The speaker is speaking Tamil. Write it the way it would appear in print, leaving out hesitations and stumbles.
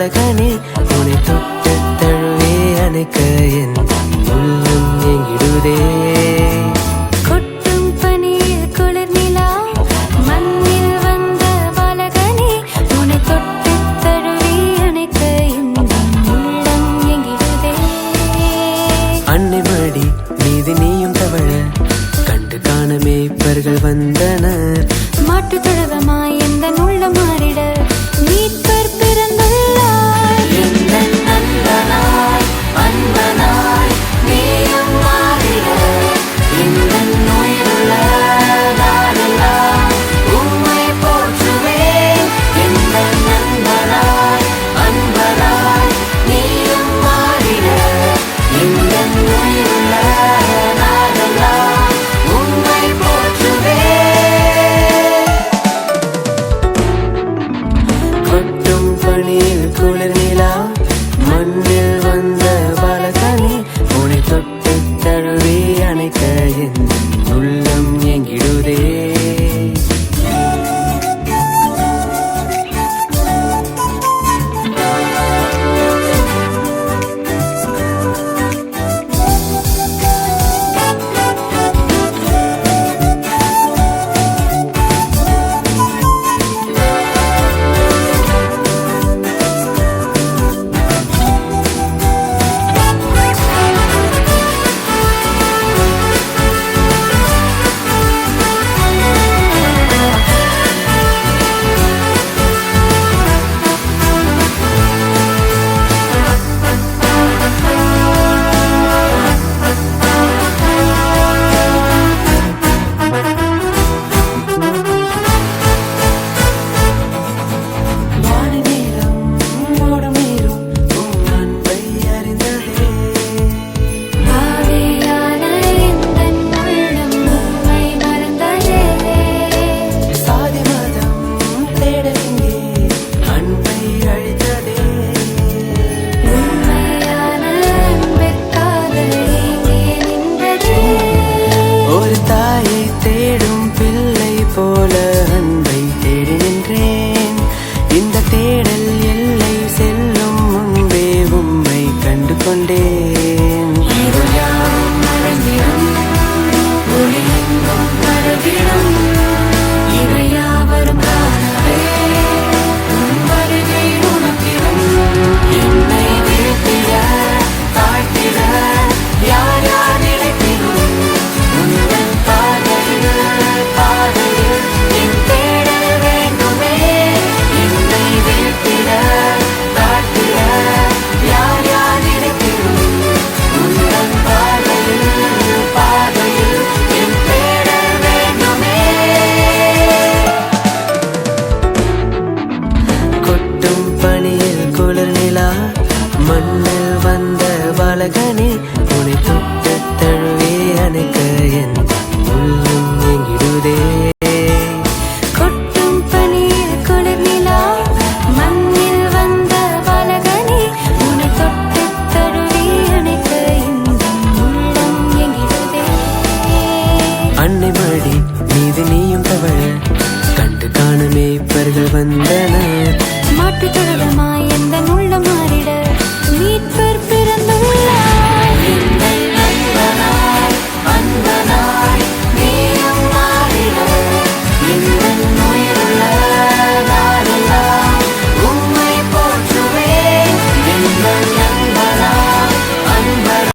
பாலகனே உன்னை தொட்டு தழுவே அணைக்க என் உள்ளம் எங்கிடுதே. கொட்டும் பனியில் குளிர் நிலா மண்ணில் வந்த பாலகனே உன்னை தொட்டு தழுவே அணைக்க என் உள்ளம் எங்கிடுதே. அன்னை மடி மீது நீயும் தவழ கண்டு காண மேய்ப்பர்கள் வந்தனர். மாட்டு தொழுவமாய் எந்த உள்ளம் மாறிட மீட்பர் பிறந்துள்ளார். எந்த நண்பனாய் அன்பனாய் நீயும் மாறிட எந்த நோயுள்ள நாளெல்லாம் உம்மை போற்றுவேன். எந்த நண்பனாய் அன்பனாய் நீயும் மாறிட எந்த நோயுள்ள நாளெல்லாம் உம்மை போற்றுவேன். கொட்டும் பனியில் குளிர் நிலா மண்ணில் வந்த பாலகனே உன்னை தொட்டு தழுவே அணைக்க என் உள்ளம் எங்கிடுதே. ஒரு தாயை தேடும் பிள்ளை போல அன்பை தேடி நின்றேன். இந்த தேடல் எல்லை செல்லும் முன்பே உம்மை கண்டு கொண்டேன். இவையாவரும் காணவே உம் வருகை உனக்கிடும். என்னை வீழ்த்திட தாழ்த்திட யார் யார் நினைப்பினும் உந்தன் பாதையில் என் தேடல் வேண்டுமே. என்னை வீழ்த்திட தாழ்த்திட யார் யார் நினைப்பினும் உந்தன் பாதையில் என் தேடல் வேண்டுமே. கொட்டும் பனியில் குளிர் நிலா மண்ணில் வந்த பாலகனே உன்னை தொட்டு தழுவே அணைக்க என் உள்ளம் எங்கிடுதே. கொட்டும் பனியில் குளிர் நிலா மண்ணில் வந்த பாலகனே உன்னை தொட்டு தழுவி அணைக்க இந்த உள்ளம் எங்கிடுதே. அன்னை மடி மீது நீயும் தவழ கண்டு காண மேய்ப்பர்கள் வந்தனர். மாட்டு தொழுவமாய் எந்த